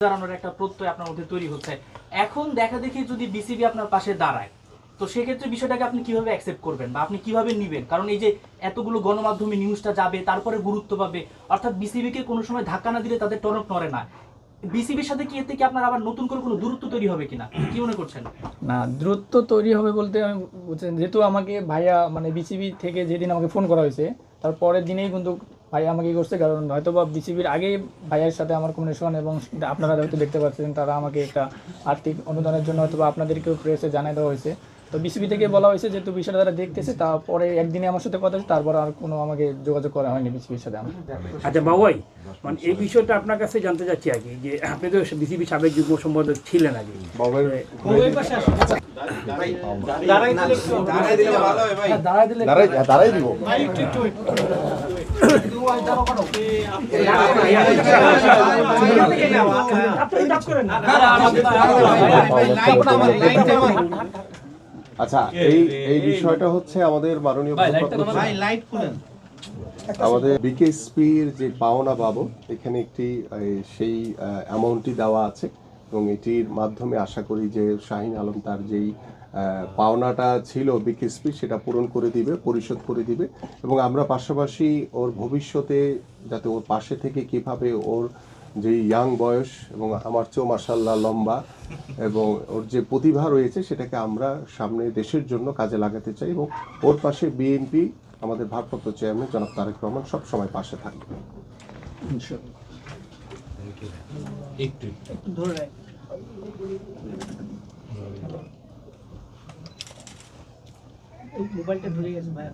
দাঁড়ানোর একটা প্রত্যয় আপনার মধ্যে তৈরি হচ্ছে। এখন দেখা দেখি যদি বিসিবি আপনার পাশে দাঁড়ায়, তো সেক্ষেত্রে বিষয়টাকে আপনি কিভাবে অ্যাকসেপ্ট করবেন বা আপনি কিভাবে নিবেন? কারণ এই যে এতগুলো গণমাধ্যমে নিউজটা যাবে, তারপরে গুরুত্ব পাবে, অর্থাৎ বিসিবিকে কোনো সময় ধাক্কা না দিলে তাদের টনক নড়ে না। বিসিবির সাথে কি এতে কি আপনার আবার নতুন করে কোনো দূরত্ব তৈরি হবে কিনা, কি মনে করছেন? না, দূরত্ব তৈরি হবে বলতে আমি বুঝছেন, যেহেতু আমাকে ভাইয়া মানে বিসিবি থেকে যেদিন আমাকে ফোন করা হয়েছে তার পরের দিনেই কিন্তু ভাইয়া আমাকে করছে, কারণ হয়তো বা বিসিবির আগেই ভাইয়ার সাথে আমার কমিউনিকেশন, এবং আপনারা হয়তো দেখতে পাচ্ছেন তারা আমাকে একটা আর্থিক অনুদানের জন্য হয়তো বা আপনাদেরকেও প্রেসে জানিয়ে দেওয়া হয়েছে। তো বিসিবি থেকে বলা হয়েছে যেহেতু বিষয়টা তারা দেখতেছে, তারপরে একদিনে আমার সাথে কথা হয়েছে, তারপর আর কোনো আমাকে যোগাযোগ করা হয়নি বিসিবির সাথে আমার। আচ্ছা বাবাই, মানে এই বিষয়টা আপনার কাছে জানতে চাচ্ছি আগে, যে আপনি তো বিসিবি সাবেক যুগ্ম সম্পাদক ছিলেন আগে। আচ্ছা, এই বিষয়টা হচ্ছে আমাদের মাননীয় আমাদের বিকেএসপির যে পাওনা বাবদ এখানে একটি সেই অ্যামাউন্টটি দেওয়া আছে, এবং এটির মাধ্যমে আশা করি যে শাহিন আলম তার যেই পাওনাটা ছিল বিকেএসপি সেটা পূরণ করে দিবে, পরিশোধ করে দিবে। এবং আমরা পাশাপাশি ওর ভবিষ্যতে যাতে ওর পাশে থেকে কিভাবে ওর যে ইয়াং বয়স এবং আমার চেয়েও মাশাআল্লাহ লম্বা এবং ওর যে প্রতিভা রয়েছে সেটাকে আমরা সামনে দেশের জন্য কাজে লাগাতে চাই, এবং ওর পাশে বিএনপি আমাদের ভারপ্রাপ্ত চেয়ারম্যান জনাব তারেক রহমান সব সময় পাশে থাকবে। একটু ধরে মোবাইলটা ধরে গেছে ভাই।